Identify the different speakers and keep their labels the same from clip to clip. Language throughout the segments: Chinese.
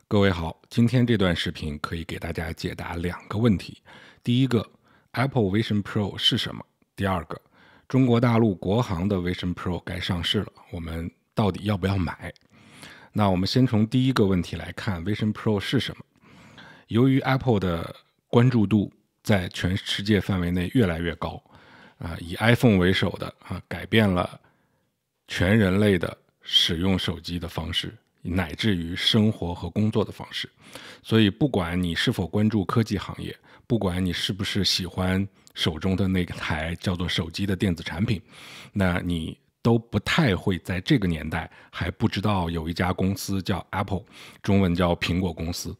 Speaker 1: 各位好，今天这段视频可以给大家解答两个问题。第一个 ，Apple Vision Pro 是什么？第二个，中国大陆国行的 Vision Pro 该上市了，我们到底要不要买？那我们先从第一个问题来看 ，Vision Pro 是什么？由于 Apple 的关注度在全世界范围内越来越高，以 iPhone 为首的改变了全人类的使用手机的方式，乃至于生活和工作的方式。所以不管你是否关注科技行业，不管你是不是喜欢手中的那台叫做手机的电子产品，那你都不太会在这个年代还不知道有一家公司叫 Apple， 中文叫苹果公司。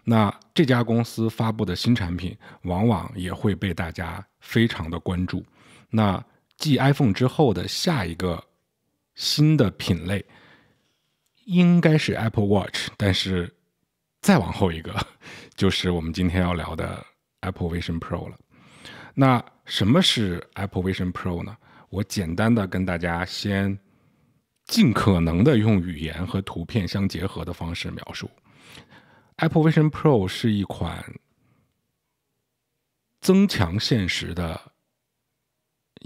Speaker 1: 那这家公司发布的新产品往往也会被大家非常的关注。那继 iPhone 之后的下一个新的品类应该是 Apple Watch， 但是再往后一个就是我们今天要聊的 Apple Vision Pro 了。那什么是 Apple Vision Pro 呢？我简单的跟大家先尽可能的用语言和图片相结合的方式描述。Apple Vision Pro 是一款增强现实的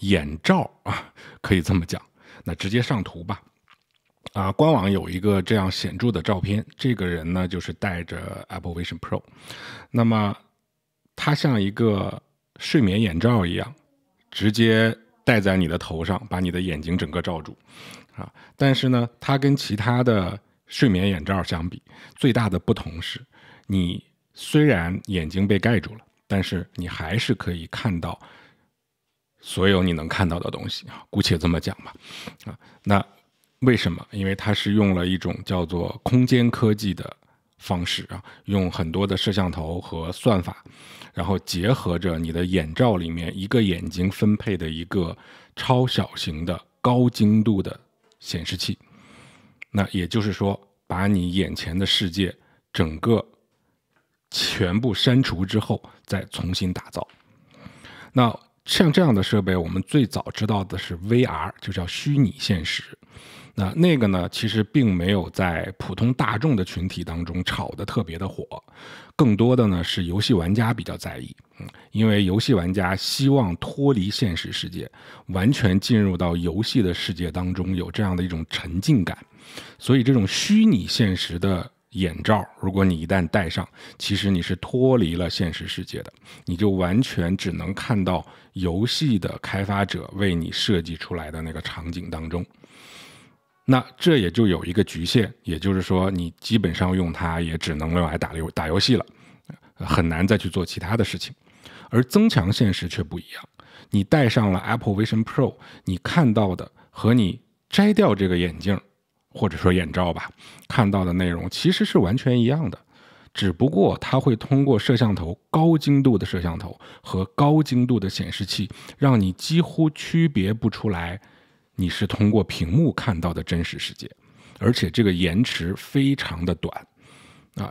Speaker 1: 眼罩可以这么讲。那直接上图吧。官网有一个这样显著的照片，这个人呢就是戴着 Apple Vision Pro， 那么它像一个睡眠眼罩一样，直接戴在你的头上，把你的眼睛整个罩住但是呢，它跟其他的睡眠眼罩相比，最大的不同是，你虽然眼睛被盖住了，但是你还是可以看到所有你能看到的东西，姑且这么讲吧。那为什么？因为它是用了一种叫做空间科技的方式用很多的摄像头和算法，然后结合着你的眼罩里面一个眼睛分配的一个超小型的高精度的显示器。那也就是说，把你眼前的世界整个全部删除之后再重新打造。那像这样的设备，我们最早知道的是 VR， 就叫虚拟现实。那个呢，其实并没有在普通大众的群体当中炒得特别的火，更多的呢是游戏玩家比较在意，因为游戏玩家希望脱离现实世界，完全进入到游戏的世界当中，有这样的一种沉浸感。所以这种虚拟现实的眼罩，如果你一旦戴上，其实你是脱离了现实世界的，你就完全只能看到游戏的开发者为你设计出来的那个场景当中。那这也就有一个局限，也就是说你基本上用它也只能用来打游戏了，很难再去做其他的事情。而增强现实却不一样，你戴上了 Apple Vision Pro， 你看到的和你摘掉这个眼镜或者说眼罩吧，看到的内容其实是完全一样的，只不过它会通过摄像头高精度的摄像头和高精度的显示器，让你几乎区别不出来你是通过屏幕看到的真实世界，而且这个延迟非常的短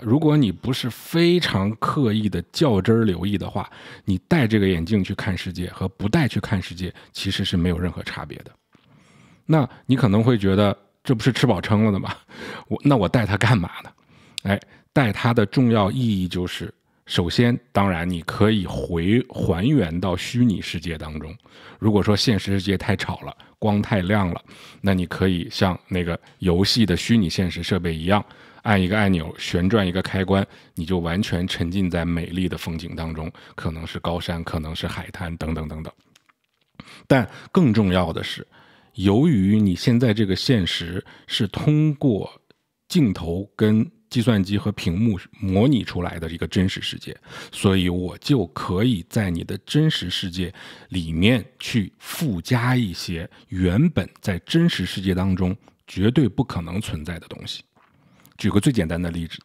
Speaker 1: 如果你不是非常刻意的较真留意的话，你戴这个眼镜去看世界和不戴去看世界其实是没有任何差别的。那你可能会觉得这不是吃饱撑了的吗？那我戴它干嘛呢？戴它的重要意义就是，首先当然你可以还原到虚拟世界当中。如果说现实世界太吵了，光太亮了，那你可以像那个游戏的虚拟现实设备一样，按一个按钮，旋转一个开关，你就完全沉浸在美丽的风景当中，可能是高山，可能是海滩等等等等。但更重要的是，由于你现在这个现实是通过镜头跟计算机和屏幕模拟出来的一个真实世界，所以我就可以在你的真实世界里面去附加一些原本在真实世界当中绝对不可能存在的东西。举个最简单的例子，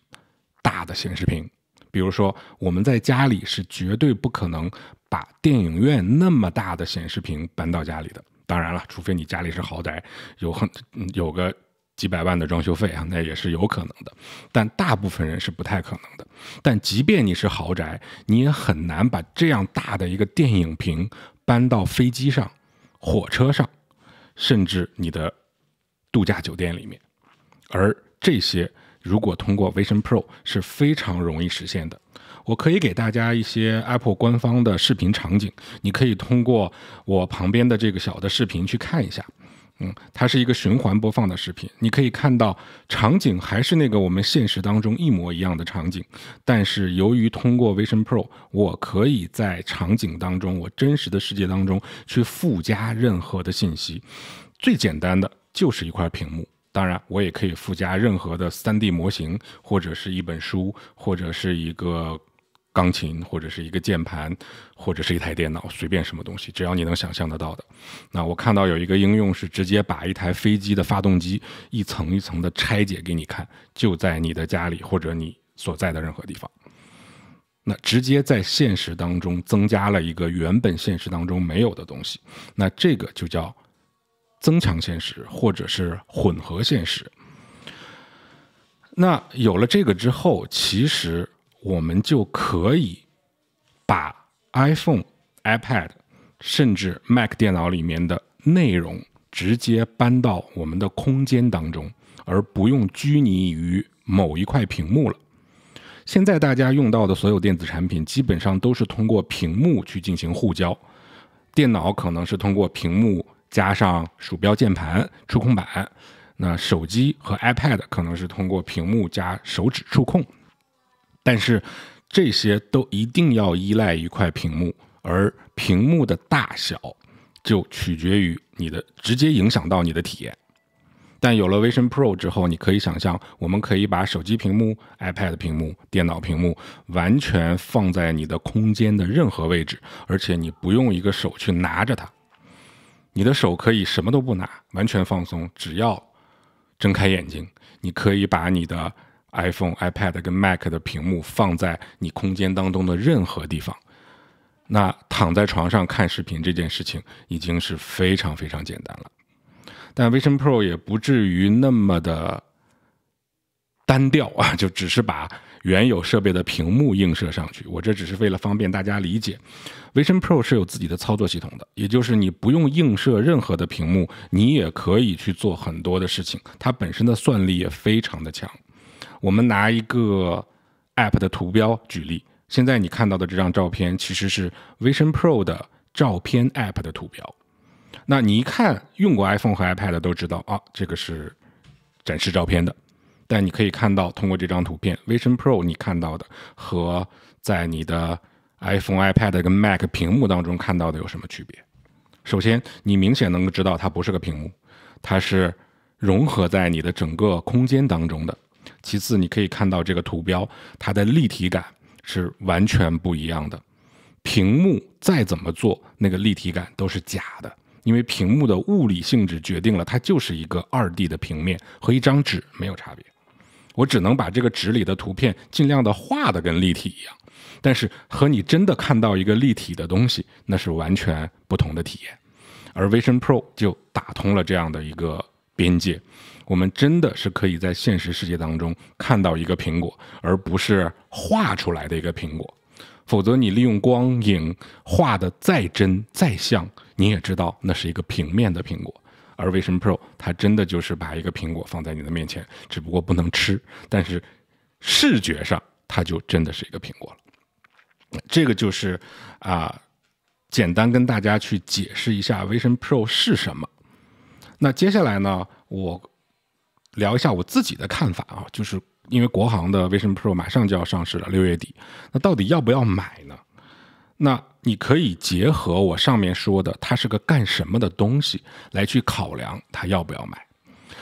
Speaker 1: 大的显示屏，比如说我们在家里是绝对不可能把电影院那么大的显示屏搬到家里的，当然了，除非你家里是豪宅，有个几百万的装修费那也是有可能的，但大部分人是不太可能的。但即便你是豪宅，你也很难把这样大的一个电影屏搬到飞机上、火车上，甚至你的度假酒店里面。而这些如果通过 Vision Pro 是非常容易实现的。我可以给大家一些 Apple 官方的视频场景，你可以通过我旁边的这个小的视频去看一下。它是一个循环播放的视频，你可以看到场景还是那个我们现实当中一模一样的场景，但是由于通过 Vision Pro， 我可以在场景当中，我真实的世界当中去附加任何的信息。最简单的就是一块屏幕，当然我也可以附加任何的 3D 模型，或者是一本书，或者是一个钢琴，或者是一个键盘，或者是一台电脑，随便什么东西，只要你能想象得到的。那我看到有一个应用是直接把一台飞机的发动机一层一层的拆解给你看，就在你的家里或者你所在的任何地方。那直接在现实当中增加了一个原本现实当中没有的东西，那这个就叫增强现实或者是混合现实。那有了这个之后，其实我们就可以把 iPhone、iPad 甚至 Mac 电脑里面的内容直接搬到我们的空间当中，而不用拘泥于某一块屏幕了。现在大家用到的所有电子产品基本上都是通过屏幕去进行互交，电脑可能是通过屏幕加上鼠标、键盘、触控板，那手机和 iPad 可能是通过屏幕加手指触控。但是这些都一定要依赖一块屏幕，而屏幕的大小就取决于你的，直接影响到你的体验。但有了 Vision Pro 之后，你可以想象，我们可以把手机屏幕、iPad 屏幕、电脑屏幕完全放在你的空间的任何位置，而且你不用一个手去拿着它，你的手可以什么都不拿，完全放松，只要睁开眼睛，你可以把你的iPhone、iPad 跟 Mac 的屏幕放在你空间当中的任何地方。那躺在床上看视频这件事情已经是非常非常简单了。但 Vision Pro 也不至于那么的单调啊，就只是把原有设备的屏幕映射上去。我这只是为了方便大家理解， Vision Pro 是有自己的操作系统的，也就是你不用映射任何的屏幕，你也可以去做很多的事情，它本身的算力也非常的强。我们拿一个 App 的图标举例，现在你看到的这张照片其实是 Vision Pro 的照片 App 的图标。那你一看用过 iPhone 和 iPad 都知道啊，这个是展示照片的。但你可以看到，通过这张图片 Vision Pro 你看到的和在你的 iPhone、iPad 跟 Mac 屏幕当中看到的有什么区别？首先，你明显能够知道它不是个屏幕，它是融合在你的整个空间当中的。其次，你可以看到这个图标，它的立体感是完全不一样的。屏幕再怎么做，那个立体感都是假的，因为屏幕的物理性质决定了它就是一个2D 的平面，和一张纸没有差别。我只能把这个纸里的图片尽量的画的跟立体一样，但是和你真的看到一个立体的东西，那是完全不同的体验。而 Vision Pro 就打通了这样的一个边界，我们真的是可以在现实世界当中看到一个苹果，而不是画出来的一个苹果。否则你利用光影画的再真再像，你也知道那是一个平面的苹果。而 Vision Pro 它真的就是把一个苹果放在你的面前，只不过不能吃，但是视觉上它就真的是一个苹果了。这个就是简单跟大家去解释一下 Vision Pro 是什么。那接下来呢，我聊一下我自己的看法啊，就是因为国行的 Vision Pro 马上就要上市了，6月底，那到底要不要买呢？那你可以结合我上面说的它是个干什么的东西来去考量它要不要买。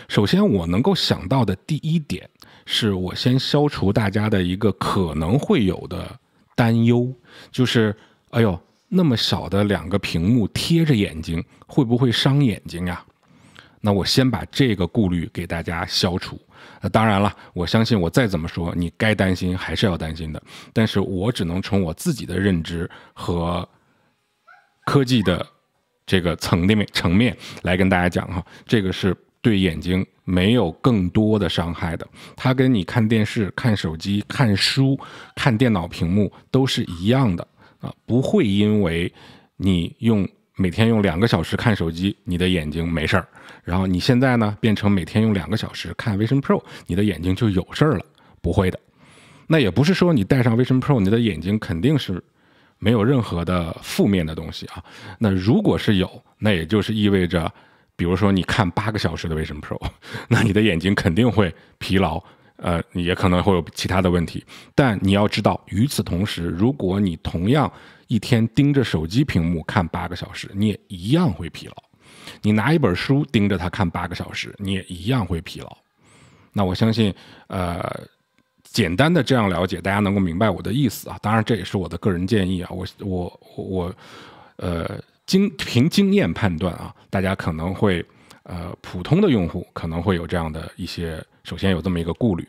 Speaker 1: 首先我能够想到的第一点是，我先消除大家的一个可能会有的担忧，就是哎呦，那么小的2个屏幕贴着眼睛会不会伤眼睛呀？那我先把这个顾虑给大家消除。当然了，我相信我再怎么说，你该担心还是要担心的，但是我只能从我自己的认知和科技的这个层面来跟大家讲哈，这个是对眼睛没有更多的伤害的，它跟你看电视、看手机、看书、看电脑屏幕都是一样的啊，不会因为你用每天用2个小时看手机，你的眼睛没事儿。然后你现在呢，变成每天用2个小时看 Vision Pro， 你的眼睛就有事儿了？不会的。那也不是说你戴上 Vision Pro， 你的眼睛肯定是没有任何的负面的东西啊。那如果是有，那也就是意味着，比如说你看8个小时的 Vision Pro， 那你的眼睛肯定会疲劳，也可能会有其他的问题。但你要知道，与此同时，如果你同样一天盯着手机屏幕看8个小时，你也一样会疲劳。你拿一本书盯着它看8个小时，你也一样会疲劳。那我相信，简单的这样了解，大家能够明白我的意思啊。当然，这也是我的个人建议啊。凭经验判断啊，大家可能会普通的用户可能会有这样的一些，首先有这么一个顾虑。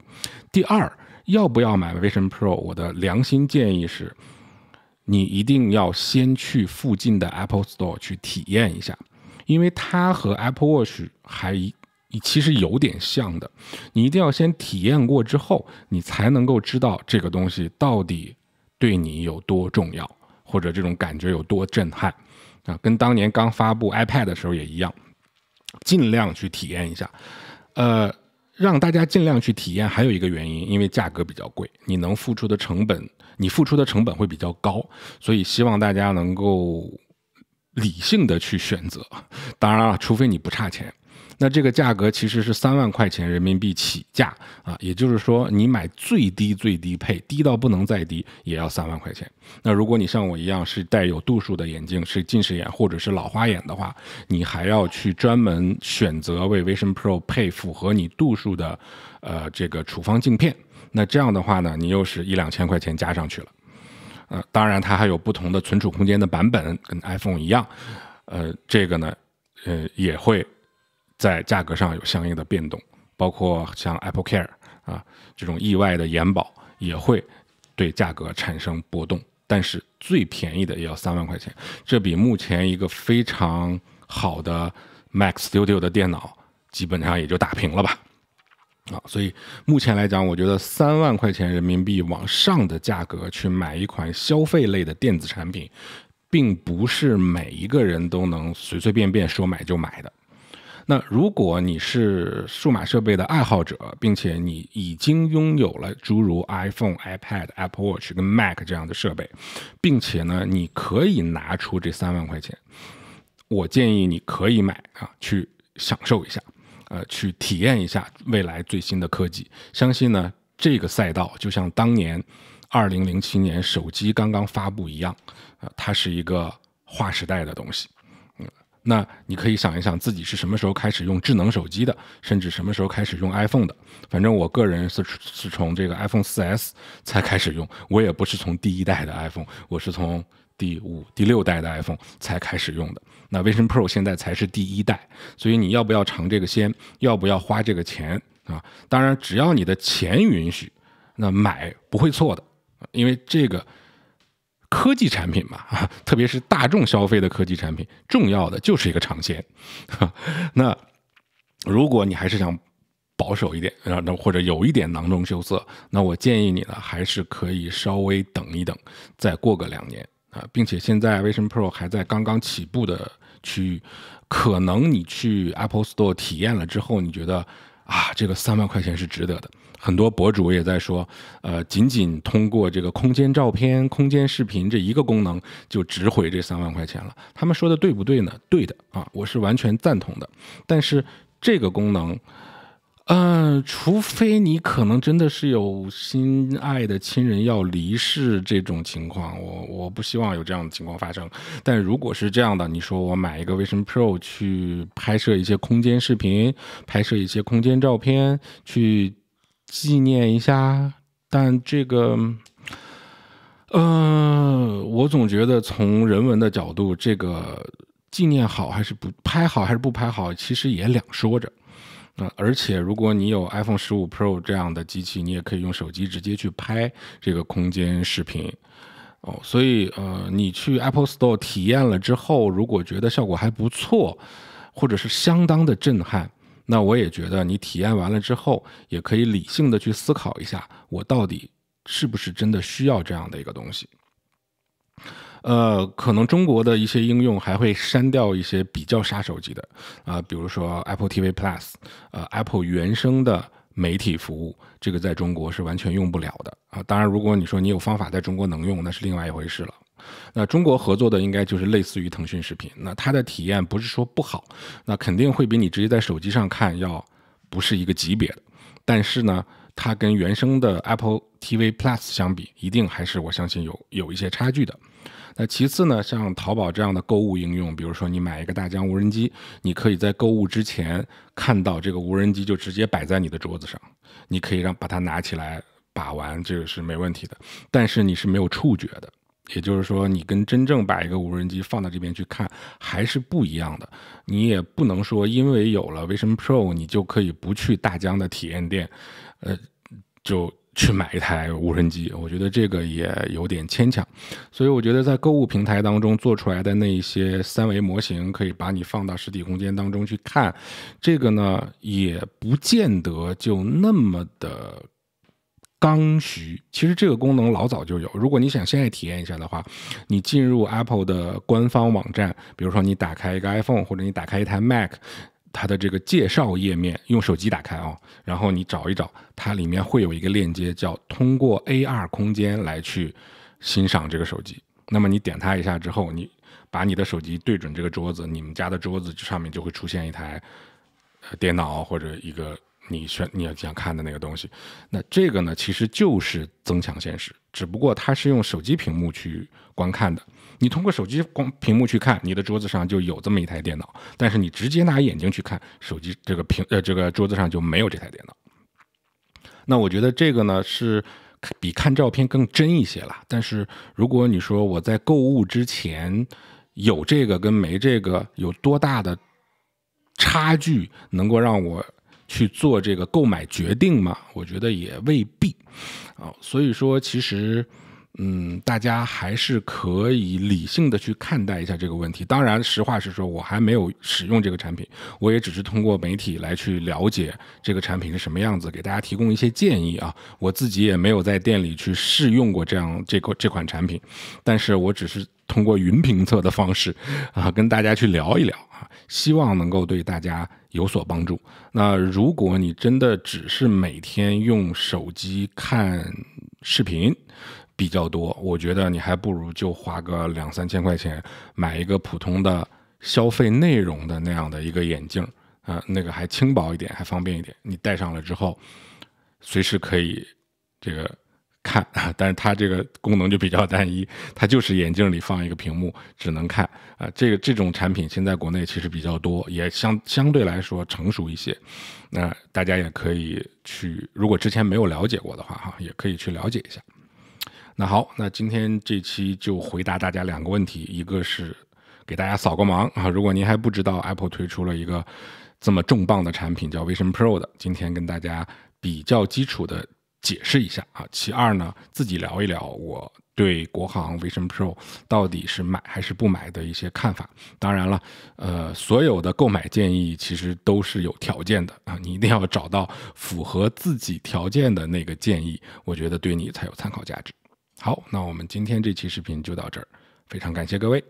Speaker 1: 第二，要不要买 Vision Pro？ 我的良心建议是，你一定要先去附近的 Apple Store 去体验一下，因为它和 Apple Watch 其实有点像的。你一定要先体验过之后，你才能够知道这个东西到底对你有多重要，或者这种感觉有多震撼啊。跟当年刚发布 iPad 的时候也一样，尽量去体验一下。让大家尽量去体验还有一个原因，因为价格比较贵，你付出的成本会比较高，所以希望大家能够理性的去选择。当然了，除非你不差钱。那这个价格其实是3万块钱人民币起价啊，也就是说你买最低配，低到不能再低也要3万块钱。那如果你像我一样是带有度数的眼镜，是近视眼或者是老花眼的话，你还要去专门选择为 Vision Pro 配符合你度数的这个处方镜片。那这样的话呢，你又是1-2千块钱加上去了。当然它还有不同的存储空间的版本，跟 iPhone 一样。这个呢也会在价格上有相应的变动，包括像 Apple Care 啊这种意外的延保也会对价格产生波动，但是最便宜的也要3万块钱，这比目前一个非常好的 Mac Studio 的电脑基本上也就打平了吧。所以目前来讲，我觉得3万块钱人民币往上的价格去买一款消费类的电子产品，并不是每一个人都能随随便便说买就买的。那如果你是数码设备的爱好者，并且你已经拥有了诸如 iPhone、iPad、Apple Watch 跟 Mac 这样的设备，并且呢你可以拿出这3万块钱，我建议你可以买去享受一下，去体验一下未来最新的科技。相信呢这个赛道就像当年2007年手机刚刚发布一样，它是一个划时代的东西。那你可以想一想自己是什么时候开始用智能手机的，甚至什么时候开始用 iPhone 的。反正我个人是从这个 iPhone 4S 才开始用，我也不是从第1代的 iPhone， 我是从第5、第6代的 iPhone 才开始用的。那 Vision Pro 现在才是第1代，所以你要不要尝这个鲜，要不要花这个钱啊？当然只要你的钱允许，那买不会错的，因为这个科技产品嘛，特别是大众消费的科技产品，重要的就是一个尝鲜。那如果你还是想保守一点，或者有一点囊中羞涩，那我建议你呢，还是可以稍微等一等，再过个2年啊，并且现在 Vision Pro 还在刚刚起步的区域，可能你去 Apple Store 体验了之后，你觉得这个3万块钱是值得的。很多博主也在说，仅仅通过这个空间照片、空间视频这一个功能就值回这3万块钱了。他们说的对不对呢？对的啊，我是完全赞同的。但是这个功能，除非你可能真的是有心爱的亲人要离世这种情况，我不希望有这样的情况发生。但如果是这样的，你说我买一个 Vision Pro 去拍摄一些空间视频，拍摄一些空间照片，去纪念一下，但这个我总觉得从人文的角度，这个纪念好还是不拍好还是不拍好，其实也两说着。而且如果你有 iPhone 15 Pro 这样的机器，你也可以用手机直接去拍这个空间视频。所以你去 Apple Store 体验了之后，如果觉得效果还不错，或者是相当的震撼，那我也觉得你体验完了之后，也可以理性的去思考一下，我到底是不是真的需要这样的一个东西。可能中国的一些应用还会删掉一些比较杀手级的比如说 Apple TV Plus，Apple 原生的媒体服务，这个在中国是完全用不了的当然，如果你说你有方法在中国能用，那是另外一回事了。那中国合作的应该就是类似于腾讯视频，那它的体验不是说不好，那肯定会比你直接在手机上看要不是一个级别的，但是呢，它跟原生的 Apple TV Plus 相比，一定还是我相信有一些差距的。那其次呢，像淘宝这样的购物应用，比如说你买一个大疆无人机，你可以在购物之前看到这个无人机就直接摆在你的桌子上，你可以把它拿起来把玩，这个是没问题的。但是你是没有触觉的，也就是说你跟真正把一个无人机放到这边去看还是不一样的。你也不能说因为有了 Vision Pro 你就可以不去大疆的体验店就去买一台无人机，我觉得这个也有点牵强。所以我觉得在购物平台当中做出来的那一些三维模型，可以把你放到实体空间当中去看，这个呢也不见得就那么的刚需。其实这个功能老早就有，如果你想现在体验一下的话，你进入 Apple 的官方网站，比如说你打开一个 iPhone 或者你打开一台 Mac，它的这个介绍页面，用手机打开然后你找一找，它里面会有一个链接叫通过 AR 空间来去欣赏这个手机。那么你点它一下之后，你把你的手机对准这个桌子，你们家的桌子上面就会出现一台电脑或者一个你想看的那个东西。那这个呢其实就是增强现实，只不过它是用手机屏幕去观看的。你通过手机屏幕去看，你的桌子上就有这么一台电脑，但是你直接拿眼睛去看，手机这个桌子上就没有这台电脑。那我觉得这个呢是比看照片更真一些了。但是如果你说我在购物之前有这个跟没这个有多大的差距，能够让我去做这个购买决定吗？我觉得也未必所以说其实大家还是可以理性的去看待一下这个问题。当然实话实说，我还没有使用这个产品，我也只是通过媒体来去了解这个产品是什么样子，给大家提供一些建议我自己也没有在店里去试用过这款产品，但是我只是通过云评测的方式跟大家去聊一聊希望能够对大家有所帮助。那如果你真的只是每天用手机看视频比较多，我觉得你还不如就花个2-3千块钱买一个普通的消费内容的那样的一个眼镜那个还轻薄一点，还方便一点，你戴上了之后随时可以这个看但是它这个功能就比较单一，它就是眼镜里放一个屏幕只能看这种产品现在国内其实比较多，也相对来说成熟一些。那大家也可以去，如果之前没有了解过的话也可以去了解一下。那好，那今天这期就回答大家2个问题，一个是给大家扫个盲如果您还不知道 Apple 推出了一个这么重磅的产品叫 Vision Pro 的，今天跟大家比较基础的解释一下其二呢，自己聊一聊我对国行 Vision Pro 到底是买还是不买的一些看法。当然了所有的购买建议其实都是有条件的你一定要找到符合自己条件的那个建议，我觉得对你才有参考价值。好，那我们今天这期视频就到这儿，非常感谢各位。